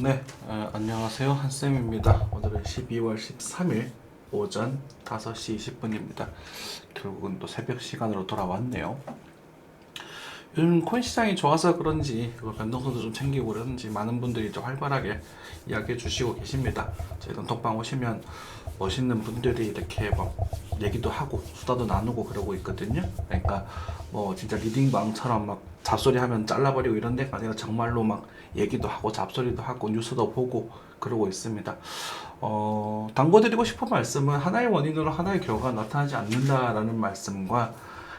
네, 안녕하세요. 한쌤입니다. 오늘은 12월 13일 오전 5시 20분입니다. 결국은 또 새벽 시간으로 돌아왔네요. 요즘 코인 시장이 좋아서 그런지 변동성도 좀 챙기고 그러는지 많은 분들이 좀 활발하게 이야기해 주시고 계십니다. 저희 단톡방 오시면 멋있는 분들이 이렇게 막 얘기도 하고 수다도 나누고 그러고 있거든요. 그러니까 뭐 진짜 리딩방처럼 막 잡소리 하면 잘라버리고 이런 데가 아니라 정말로 막 얘기도 하고 잡소리도 하고 뉴스도 보고 그러고 있습니다. 당부드리고 싶은 말씀은 하나의 원인으로 하나의 결과가 나타나지 않는다라는 말씀과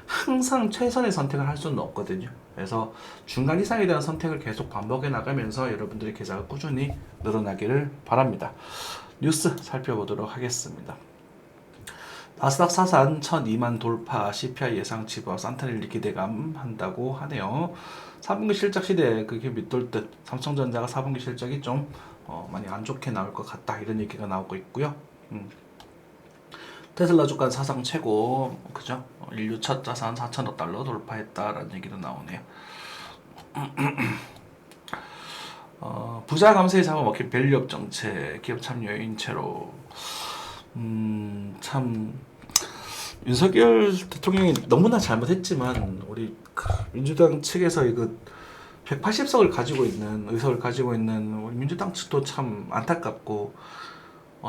항상 최선의 선택을 할 수는 없거든요. 그래서 중간 이상에 대한 선택을 계속 반복해 나가면서 여러분들의 계좌가 꾸준히 늘어나기를 바랍니다. 뉴스 살펴보도록 하겠습니다. 나스닥 사산 1002만 돌파, CPI 예상치 부합, 산타랠리 기대감 한다고 하네요. 4분기 실적 시대에 그게 밑돌 듯 삼성전자가 4분기 실적이 좀 많이 안 좋게 나올 것 같다 이런 얘기가 나오고 있고요. 테슬라 주가 사상 최고, 그죠? 인류 첫 자산 4천억 달러 돌파했다라는 얘기도 나오네요. 부자 감세에 잡아먹힌 밸류업 정책, 기업 참여 인체로 참 윤석열 대통령이 너무나 잘못했지만 우리 민주당 측에서 이거 180석을 가지고 있는 의석을 가지고 있는 우리 민주당 측도 참 안타깝고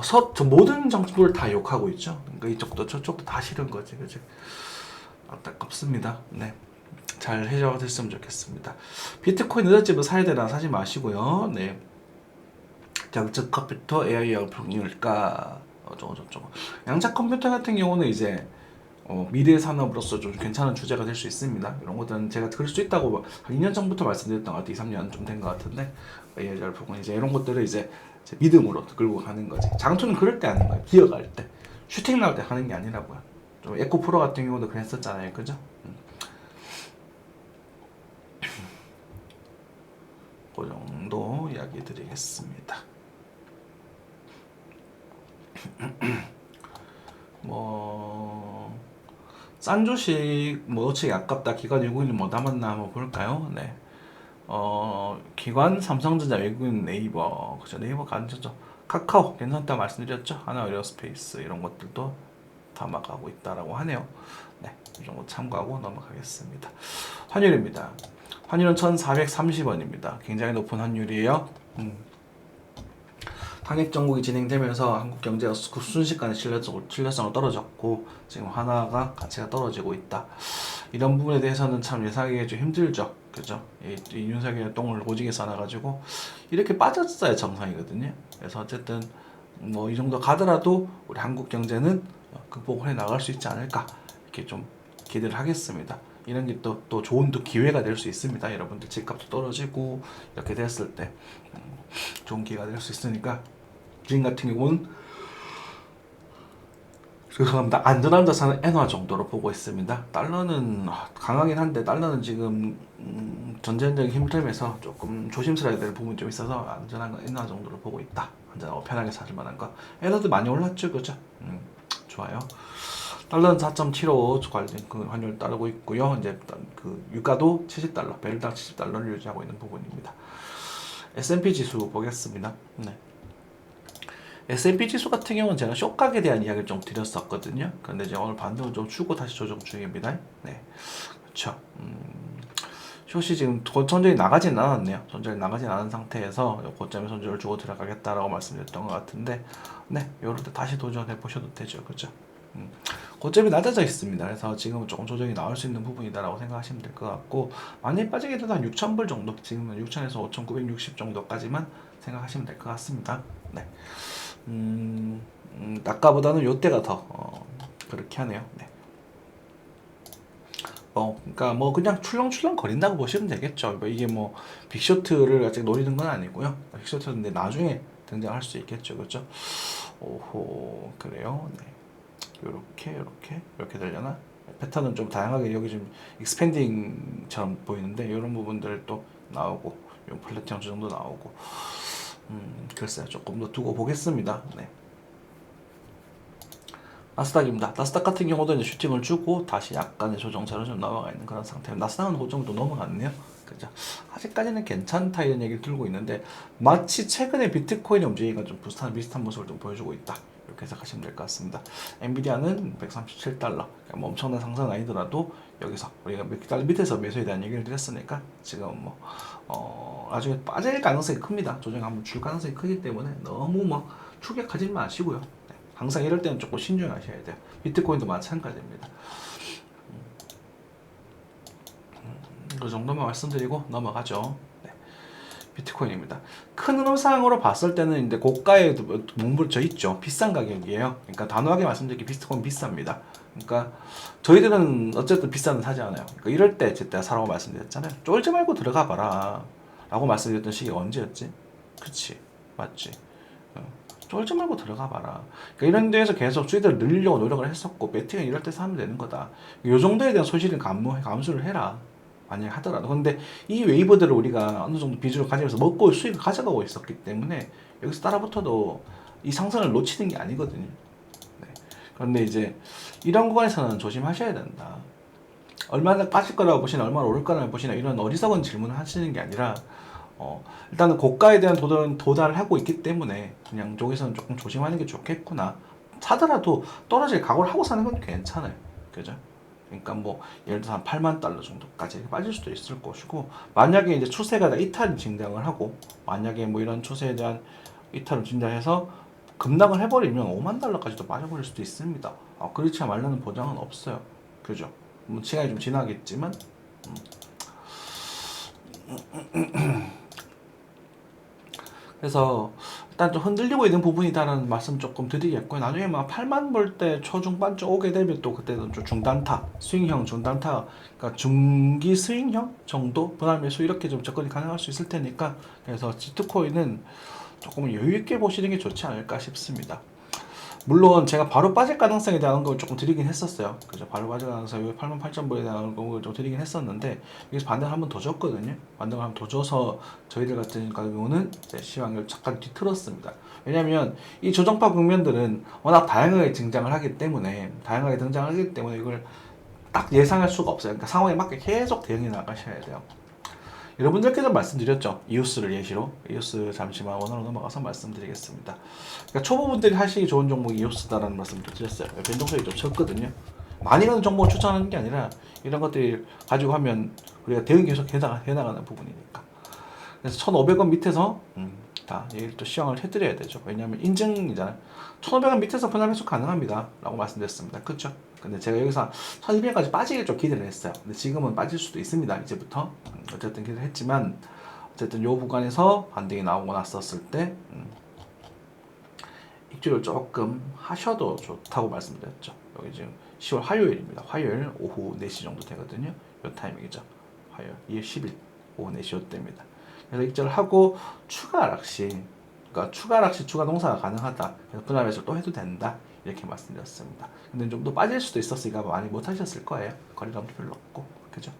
저 모든 정부를 다 욕하고 있죠. 그러니까 이쪽도 저쪽도 다 싫은 거지, 그지? 안타깝습니다. 네, 잘 해결됐으면 좋겠습니다. 비트코인 늦었지만 사야 되나 사지 마시고요. 네, 자극적 컴퓨터 AI 양품일까 어쩌고저쩌고. 양자 컴퓨터 같은 경우는 이제 미래 산업으로서 좀 괜찮은 주제가 될 수 있습니다. 이런 것들은 제가 그럴 수 있다고 한 2년 전부터 말씀드렸던 것 같아요. 2, 3년 좀 된 것 같은데 AI 부분 이제 이런 것들을 이제 믿음으로 끌고 가는 거지. 장투는 그럴 때 하는 거예요. 기어갈 때, 슈팅 나올 때 하는 게 아니라고요. 좀 에코 프로 같은 경우도 그랬었잖아요, 그죠? 그 정도 이야기 드리겠습니다. 싼 주식 뭐 놓치기 아깝다. 기관 외국인은 뭐 남았나 한번 볼까요? 네. 기관 삼성전자, 외국인 네이버, 그죠? 네이버 괜찮죠? 카카오 괜찮다 말씀드렸죠? 하나의료스페이스 이런 것들도 담아가고 있다라고 하네요. 네, 이 정도 참고하고 넘어가겠습니다. 환율입니다. 환율은 1,430원입니다. 굉장히 높은 환율이에요. 탄핵 정국이 진행되면서 한국 경제가 순식간에 신뢰성을 떨어졌고 지금 하나가 가치가 떨어지고 있다. 이런 부분에 대해서는 참 예상하기가 좀 힘들죠. 그죠? 이 윤석열 똥을 오지게 싸놔가지고 이렇게 빠졌어야 정상이거든요. 그래서 어쨌든 뭐 이 정도 가더라도 우리 한국 경제는 극복을 해 나갈 수 있지 않을까 이렇게 좀 기대를 하겠습니다. 이런 게 또 좋은 또 기회가 될 수 있습니다. 여러분들 집값도 떨어지고 이렇게 됐을 때 좋은 기회가 될 수 있으니까 주인 같은 경우는 죄송합니다. 안전한 자산은 엔화 정도로 보고 있습니다. 달러는 강하긴 한데 달러는 지금 전쟁적인 힘듦에서 조금 조심스러워야 될 부분이 좀 있어서 안전한 건 엔화 정도로 보고 있다. 안전하고 편하게 사실 만한 거. 엔화도 많이 올랐죠, 그죠? 좋아요. 달러는 4.75 관련 그 환율 따르고 있고요. 이제 그 유가도 70달러, 배럴당 70달러를 유지하고 있는 부분입니다. S&P 지수 보겠습니다. 네. S&P 지수 같은 경우는 제가 쇼각에 대한 이야기를 좀 드렸었거든요. 그런데 이제 오늘 반등을 좀 주고 다시 조정 중입니다. 네, 그렇죠. 숏이 지금 전전이 나가진 않았네요. 전전이 나가진 않은 상태에서 고점에 손절을 주고 들어가겠다라고 말씀드렸던 것 같은데, 네, 요럴 때 다시 도전해 보셔도 되죠, 그렇죠. 고점이 낮아져 있습니다. 그래서 지금은 조금 조정이 나올 수 있는 부분이다라고 생각하시면 될 것 같고, 많이 빠지게 되도 한 6,000불 정도, 지금은 6,000에서 5,960 정도까지만 생각하시면 될 것 같습니다. 네. 아까보다는 요때가 더 그렇게 하네요. 네. 그러니까 뭐 그냥 출렁출렁 거린다고 보시면 되겠죠. 뭐 이게 뭐 빅쇼트를 아직 노리는 건 아니고요. 빅쇼트인데 나중에 등장할 수 있겠죠, 그렇죠? 오호, 그래요. 네. 요렇게 되려나? 패턴은 좀 다양하게 여기 좀 익스펜딩처럼 보이는데 이런 부분들 또 나오고 요 플랫 형주 정도 나오고 글쎄요, 조금 더 두고 보겠습니다. 네. 나스닥입니다. 나스닥 같은 경우도 이제 슈팅을 주고 다시 약간의 조정세로 좀 넘어가 있는 그런 상태입니다. 나스닥은 그 정도 넘어갔네요. 그죠? 아직까지는 괜찮다 이런 얘기를 들고 있는데 마치 최근에 비트코인의 움직임과 좀 비슷한 모습을 좀 보여주고 있다. 이렇게 해석하시면 될 것 같습니다. 엔비디아는 137달러, 그러니까 뭐 엄청난 상승은 아니더라도 여기서 우리가 몇 달러 밑에서 매수에 대한 얘기를 드렸으니까 지금 뭐 나중에 빠질 가능성이 큽니다. 조정이 한번 줄 가능성이 크기 때문에 너무 막 추격하지 마시고요. 네, 항상 이럴 때는 조금 신중하셔야 돼요. 비트코인도 마찬가지입니다. 그 정도만 말씀드리고 넘어가죠. 네. 비트코인입니다. 큰 흐름상으로 봤을 때는 이제 고가에 몸부림쳐 있죠. 비싼 가격이에요. 그러니까 단호하게 말씀드리기 비트코인 비쌉니다. 그러니까 저희들은 어쨌든 비싼 데 사지 않아요. 그러니까 이럴 때 제가 사라고 말씀드렸잖아요. 쫄지 말고 들어가 봐라 라고 말씀드렸던 시기가 언제였지? 그치, 맞지. 쫄지 말고 들어가 봐라. 그러니까 이런 데에서 계속 수익을 늘리려고 노력을 했었고 배팅은 이럴 때 사면 되는 거다. 요 정도에 대한 소실은 감수를 해라. 만약에 하더라도. 근데 이 웨이브들을 우리가 어느 정도 비중을 가지면서 먹고 수익을 가져가고 있었기 때문에 여기서 따라붙어도 이 상승을 놓치는 게 아니거든요. 네. 그런데 이제 이런 구간에서는 조심하셔야 된다. 얼마나 빠질 거라고 보시나 얼마나 오를 거라고 보시나 이런 어리석은 질문을 하시는 게 아니라 일단은 고가에 대한 도달을 하고 있기 때문에 그냥 저기서는 조금 조심하는 게 좋겠구나. 사더라도 떨어질 각오를 하고 사는 건 괜찮아요. 그죠? 그러니까 뭐 예를 들어서 한 8만 달러 정도까지 빠질 수도 있을 것이고 만약에 이제 추세가 이탈이 진행을 하고 만약에 뭐 이런 추세에 대한 이탈을 진행해서 급락을 해버리면 5만 달러까지도 빠져버릴 수도 있습니다. 그렇지 말라는 보장은 없어요. 그죠? 뭐 시간이 좀 지나겠지만 그래서 일단 좀 흔들리고 있는 부분이다라는 말씀 조금 드리겠고요. 나중에 막 8만 볼 때 초중반쯤 오게 되면 또 그때는 좀 중단타, 스윙형 중단타, 그러니까 중기 스윙형 정도 분할 매수 이렇게 좀 접근이 가능할 수 있을 테니까 그래서 비트코인은 조금 여유 있게 보시는 게 좋지 않을까 싶습니다. 물론 제가 바로 빠질 가능성에 대한 걸 조금 드리긴 했었어요. 그죠? 바로 빠질 가능성 88,000불에 대한 걸 좀 드리긴 했었는데 여기서 반등을 한 번 더 줬거든요. 반등을 한 번 더 줘서 저희들 같은 경우는 시황을 잠깐 뒤틀었습니다. 왜냐하면 이 조정파 국면들은 워낙 다양하게 등장을 하기 때문에 이걸 딱 예상할 수가 없어요. 그러니까 상황에 맞게 계속 대응해 나가셔야 돼요. 여러분들께서 말씀드렸죠. 이오스를 예시로. 이오스 잠시만 원으로 넘어가서 말씀드리겠습니다. 그러니까 초보분들이 하시기 좋은 종목이 이오스다라는 말씀을 드렸어요. 변동성이 좀 적거든요. 많이 가는 종목을 추천하는 게 아니라 이런 것들이 가지고 하면 우리가 대응 계속 해나가는 부분이니까. 그래서 1,500원 밑에서 다 얘기를 또 시황을 해드려야 되죠. 왜냐하면 인증이잖아요. 1,500원 밑에서 분할 매수 가능합니다. 라고 말씀드렸습니다. 그렇죠? 근데 제가 여기서 1,200원까지 빠지게 좀 기대를 했어요. 근데 지금은 빠질 수도 있습니다. 이제부터. 어쨌든 기대를 했지만 어쨌든 요 구간에서 반등이 나오고 났었을 때 입주를 조금 하셔도 좋다고 말씀드렸죠. 여기 지금 10월 화요일입니다. 화요일 오후 4시 정도 되거든요. 요 타이밍이죠. 화요일 2월 10일 오후 4시 요때입니다. 그래서 입주를 하고 추가 하락시, 그러니까 추가 하락시 추가 농사가 가능하다. 그래서 분할 매수를 또 해도 된다. 이렇게 말씀드렸습니다. 근데 좀 더 빠질 수도 있었으니까 많이 못 하셨을 거예요. 거리감도 별로 없고, 그죠?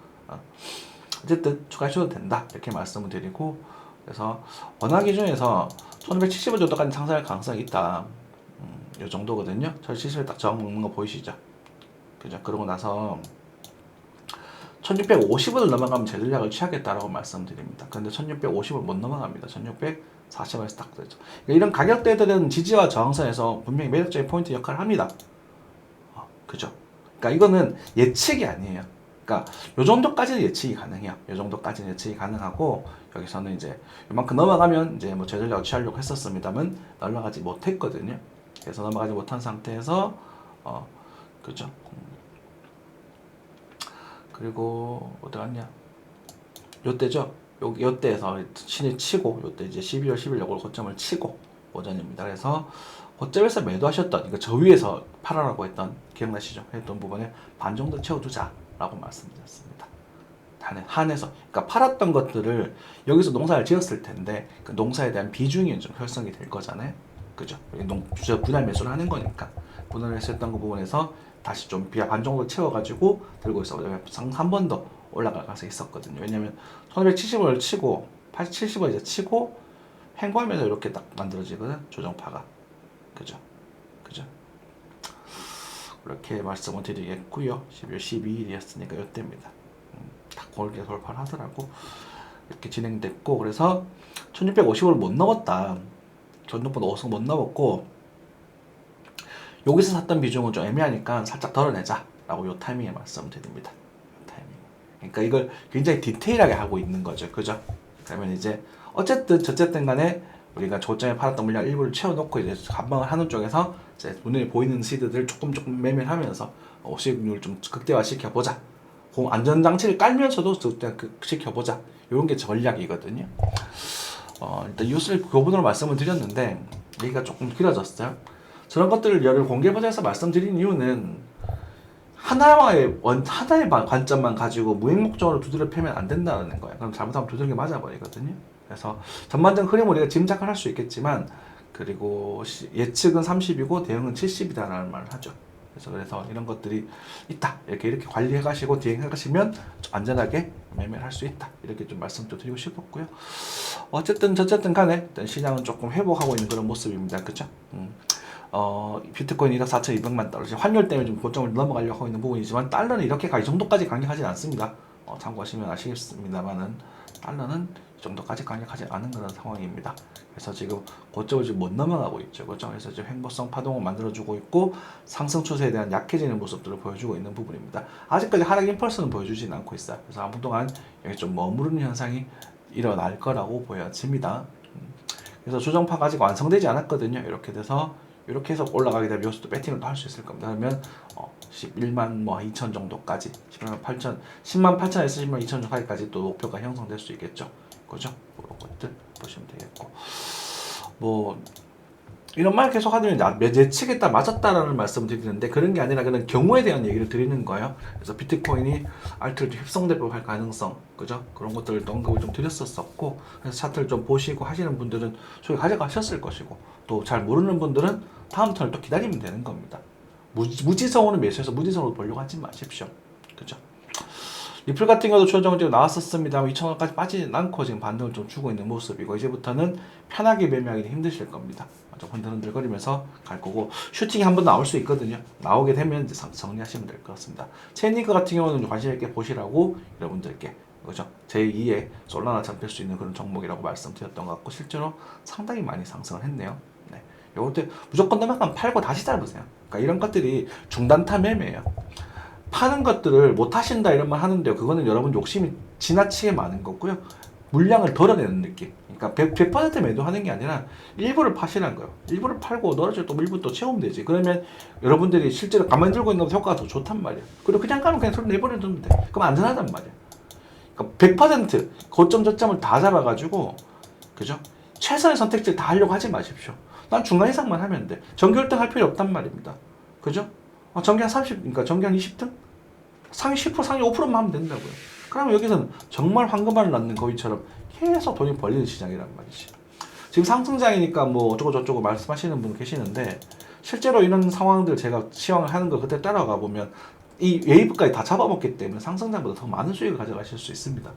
어쨌든 추가하셔도 된다. 이렇게 말씀을 드리고, 그래서 원화 기준에서 1570원 정도까지 상승할 가능성이 있다. 이 정도거든요. 1570원 딱 저항 먹는 거 보이시죠? 그죠? 그러고 나서 1650원을 넘어가면 재전략을 취하겠다라고 말씀드립니다. 그런데 1650을 못 넘어갑니다. 1640원에서 딱 되죠. 그러니까 이런 가격대들은 지지와 저항선에서 분명히 매력적인 포인트 역할을 합니다. 그죠? 그러니까 이거는 예측이 아니에요. 그러니까 요 정도까지는 예측이 가능해요. 요 정도까지는 예측이 가능하고 여기서는 이제 요만큼 넘어가면 이제 뭐 재전략을 취하려고 했었습니다만 넘어가지 못했거든요. 그래서 넘어가지 못한 상태에서 그죠? 그리고 어디 갔냐? 요때죠. 요때에서 신을 치고 요때 이제 12월 10일 요걸 고점을 치고 오전입니다. 그래서 고점에서 매도하셨던 그러니까 저 위에서 팔아라고 했던 기억나시죠? 했던 부분에 반 정도 채워두자라고 말씀드렸습니다. 한해서 그러니까 팔았던 것들을 여기서 농사를 지었을 텐데 그 농사에 대한 비중이 좀 형성이 될 거잖아요. 그죠? 분할 매수를 하는 거니까 분할 매수했던 그 부분에서 다시 좀 반 정도 채워가지고 들고 있어. 한 번 더 올라갈 가서 있었거든요. 왜냐면 1570원을 치고 70원 이제 치고 횡보하면서 이렇게 딱 만들어지거든. 조정파가. 그죠? 그렇게 말씀을 드리겠고요. 12월 12일이었으니까 이때입니다. 딱 골게 돌파를 하더라고. 이렇게 진행됐고, 그래서 1650을 못 넘었다. 전등보다 5성 못 넘었고, 여기서 샀던 비중은 좀 애매하니까 살짝 덜어내자 라고 요 타이밍에 말씀드립니다. 그러니까 이걸 굉장히 디테일하게 하고 있는 거죠. 그죠? 그러면 이제 어쨌든 간에 우리가 저점에 팔았던 물량 일부를 채워놓고 이제 감방을 하는 쪽에서 이제 눈에 보이는 시드들 조금 매매하면서 수익률 좀 극대화시켜 보자. 안전장치를 깔면서도 시켜보자. 이런 게 전략이거든요. 일단 뉴스를 교본으로 말씀을 드렸는데 얘기가 조금 길어졌어요. 저런 것들을 여러 공개 버전에서 말씀드린 이유는 하나의 관점만 가지고 무행목적으로 두드려 패면 안 된다는 거예요. 그럼 잘못하면 두들겨 맞아버리거든요. 그래서 전반적 흐름을 우리가 짐작을 할 수 있겠지만, 그리고 예측은 30이고 대응은 70이다라는 말을 하죠. 그래서 이런 것들이 있다. 이렇게 관리해 가시고 대응해 가시면 안전하게 매매를 할 수 있다. 이렇게 좀 말씀 좀 드리고 싶었고요. 어쨌든 간에 일단 시장은 조금 회복하고 있는 그런 모습입니다. 그렇죠? 비트코인 1억 4,200만 달러. 환율 때문에 좀 고점을 넘어가려고 하고 있는 부분이지만, 달러는 이렇게 이 정도까지 강력하진 않습니다. 참고하시면 아시겠습니다만은, 달러는 이 정도까지 강력하지 않은 그런 상황입니다. 그래서 지금 고점을 지금 못 넘어가고 있죠. 그렇죠? 그래서 지금 횡보성 파동을 만들어주고 있고, 상승 추세에 대한 약해지는 모습들을 보여주고 있는 부분입니다. 아직까지 하락 임펄스는 보여주진 않고 있어요. 그래서 아무 동안 여기 좀 머무르는 현상이 일어날 거라고 보여집니다. 그래서 조정파가 아직 완성되지 않았거든요. 이렇게 돼서 이렇게 해서 올라가게 되면 여기서도 배팅을 또 할 수 있을 겁니다. 그러면 11만 2천 정도까지 11만 8천 10만 8천에서 10만 2천 정도까지 또 목표가 형성될 수 있겠죠. 그죠? 그런 것들 보시면 되겠고, 뭐 이런 말 계속 하면 예측에 따라 맞았다라는 말씀을 드리는데, 그런 게 아니라 그런 경우에 대한 얘기를 드리는 거예요. 그래서 비트코인이 알트를 협성대법할 가능성, 그죠? 그런 것들을 언급을 좀 드렸었고, 그래서 차트를 좀 보시고 하시는 분들은 저기 가져가셨을 것이고, 또 잘 모르는 분들은 다음 턴을 또 기다리면 되는 겁니다. 무지성으로 매수해서 무지성으로 보려고 하지 마십시오. 그죠? 리플 같은 경우도 최저정지가 나왔었습니다. 2,000원까지 빠지진 않고 지금 반등을 좀 주고 있는 모습이고, 이제부터는 편하게 매매하기 힘드실 겁니다. 좀 흔들흔들거리면서 갈 거고, 슈팅이 한번 나올 수 있거든요. 나오게 되면 이제 정리하시면 될 것 같습니다. 체니크 같은 경우는 관심 있게 보시라고 여러분들께, 그죠? 제2의 솔라나 잡힐 수 있는 그런 종목이라고 말씀드렸던 것 같고, 실제로 상당히 많이 상승을 했네요. 네. 요것들 무조건 넘어가면 팔고 다시 잡으세요. 그러니까 이런 것들이 중단타 매매예요. 파는 것들을 못 하신다 이런 말 하는데요. 그거는 여러분 욕심이 지나치게 많은 거고요. 물량을 덜어내는 느낌. 그러니까 100% 매도하는 게 아니라 일부를 파시라는 거예요. 일부를 팔고 너를 또 일부 또 채우면 되지. 그러면 여러분들이 실제로 가만히 들고 있는 것보다 효과가 더 좋단 말이야. 그리고 그냥 가면 그냥 손 내버려두면 돼. 그럼 안전하단 말이야. 그러니까 100% 고점 저점을 다 잡아가지고, 그죠? 최선의 선택지를 다 하려고 하지 마십시오. 난 중간 이상만 하면 돼. 정기 1등 할 필요 없단 말입니다. 그죠? 정기 한 30, 그러니까 정기 한 20등? 상위 10%, 상위 5%만 하면 된다고요. 그러면 여기서는 정말 황금알을 낳는 거위처럼 계속 돈이 벌리는 시장이란 말이지. 지금 상승장이니까 뭐 어쩌고 저쩌고 말씀하시는 분 계시는데, 실제로 이런 상황들 제가 시황을 하는 거 그때 따라가 보면 이 웨이브까지 다 잡아먹기 때문에 상승장보다 더 많은 수익을 가져가실 수 있습니다.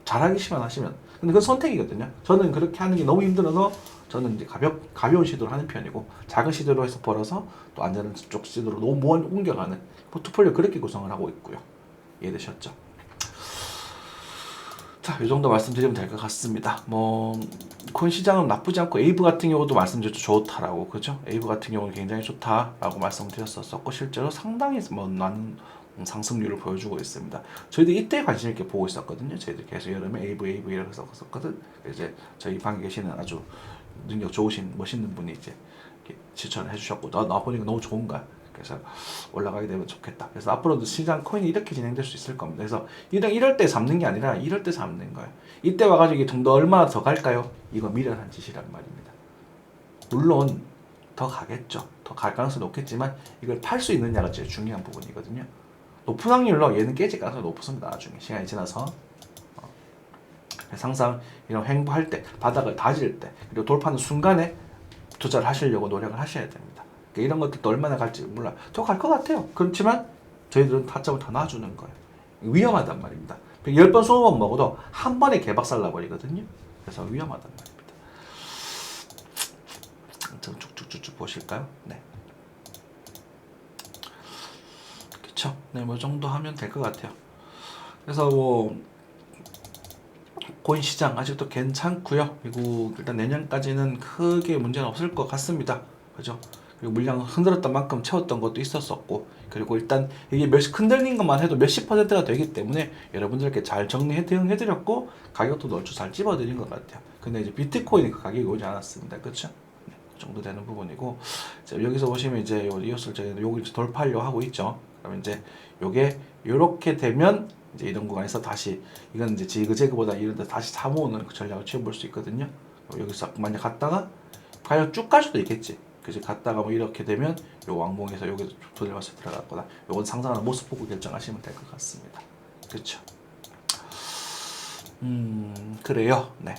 잘하기 시만 하시면. 근데 그건 선택이거든요. 저는 그렇게 하는 게 너무 힘들어서 저는 이제 가벼운 시도를 하는 편이고, 작은 시도로 해서 벌어서 또 안전한 쪽 시도로 너무 옮겨가는 포트폴리오 그렇게 구성을 하고 있고요. 이해되셨죠? 자, 이 정도 말씀드리면 될 것 같습니다. 뭐 코인 시장은 나쁘지 않고, 에이브 같은 경우도 말씀드렸죠. 좋다라고, 그죠? 에이브 같은 경우는 굉장히 좋다라고 말씀드렸었고, 실제로 상당히 많은 상승률을 보여주고 있습니다. 저희도 이때 관심 있게 보고 있었거든요. 저희들 계속 여름에 에이브 이라고 썼거든. 이제 저희 방에 계시는 아주 능력 좋으신 멋있는 분이 이제 추천을 해주셨고, 나 보니까 너무 좋은 거야. 그래서 올라가게 되면 좋겠다. 그래서 앞으로도 시장 코인이 이렇게 진행될 수 있을 겁니다. 그래서 이럴 때 잡는 게 아니라 이럴 때 잡는 거예요. 이때 와가지고 좀 더 얼마나 더 갈까요? 이거 미련한 짓이란 말입니다. 물론 더 가겠죠. 더 갈 가능성이 높겠지만, 이걸 팔 수 있느냐가 제일 중요한 부분이거든요. 높은 확률로 얘는 깨질 가능성이 높습니다. 나중에 시간이 지나서. 그래서 항상 이런 횡보할 때, 바닥을 다질 때, 그리고 돌파하는 순간에 투자를 하시려고 노력을 하셔야 됩니다. 그러니까 이런 것들도 얼마나 갈지 몰라. 저 갈 것 같아요. 그렇지만 저희들은 타점을 더 놔주는 거예요. 위험하단 말입니다. 10번 20번 먹어도 한 번에 개박살 나버리거든요. 그래서 위험하단 말입니다. 좀 쭉쭉쭉쭉 보실까요? 네. 그쵸? 네, 뭐 정도 하면 될 것 같아요. 그래서 뭐 코인 시장 아직도 괜찮고요. 미국 일단 내년까지는 크게 문제는 없을 것 같습니다. 그죠? 그리고 물량 흔들었던 만큼 채웠던 것도 있었었고, 그리고 일단 이게 흔들린 것만 해도 몇십 퍼센트가 되기 때문에 여러분들께 잘 대응해드렸고 가격도 얼추 잘 찝어드린 것 같아요. 근데 이제 비트코인이 그 가격이 오지 않았습니다. 그렇죠? 네, 그 정도 되는 부분이고, 이제 여기서 보시면 이제 이것을 저희는 요걸 이제 돌파하려고 하고 있죠. 그러면 이제 요게 요렇게 되면 이제 이런 구간에서 다시 이건 이제 지그재그보다 이런데 다시 사모으는 그 전략을 취해볼 수 있거든요. 여기서 만약 갔다가 과연 쭉 갈 수도 있겠지. 그지 갔다가 뭐 이렇게 되면 요 왕봉에서 여기서 돌려서 들어갔거나 요건 상상하는 모습 보고 결정하시면 될 것 같습니다. 그렇죠? 그래요. 네.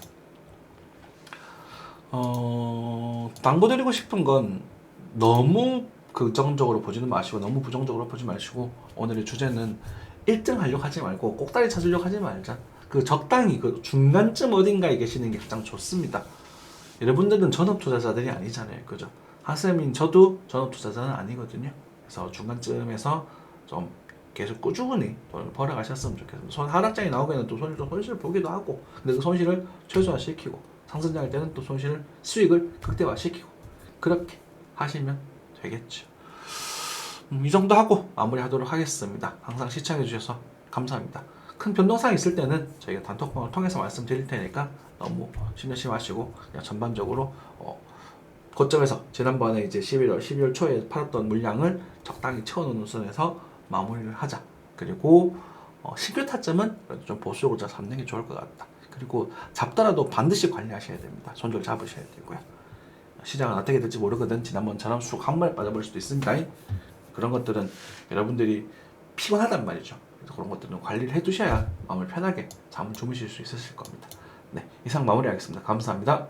당부드리고 싶은 건 너무 긍정적으로 보지는 마시고 너무 부정적으로 보지 마시고, 오늘의 주제는 1등 하려고 하지 말고 꼭다리 찾으려고 하지 말자. 그 적당히 그 중간쯤 어딘가에 계시는 게 가장 좋습니다. 여러분들은 전업 투자자들이 아니잖아요. 그죠? 하세민 저도 전업 투자자는 아니거든요. 그래서 중간쯤에서 좀 계속 꾸준히 돈을 벌어가셨으면 좋겠습니다. 하락장이 나오게는 또 손실을 보기도 하고, 근데 그 손실을 최소화시키고 상승장일 때는 또 수익을 극대화시키고 그렇게 하시면 되겠죠. 이 정도 하고 마무리하도록 하겠습니다. 항상 시청해주셔서 감사합니다. 큰 변동사항이 있을 때는 저희가 단톡방을 통해서 말씀드릴 테니까 너무 신경 마시고 그냥 전반적으로 고점에서 지난번에 이제 12월 초에 팔았던 물량을 적당히 채워놓는 선에서 마무리를 하자. 그리고 신규 타점은 좀 보수적으로 잡는 게 좋을 것 같다. 그리고 잡더라도 반드시 관리하셔야 됩니다. 손절 잡으셔야 되고요. 시장은 어떻게 될지 모르거든. 지난번처럼 쑥 한 번에 빠져버릴 수도 있습니다. 그런 것들은 여러분들이 피곤하단 말이죠. 그래서 그런 것들은 관리를 해두셔야 마음을 편하게 잠을 주무실 수 있으실 겁니다. 네, 이상 마무리하겠습니다. 감사합니다.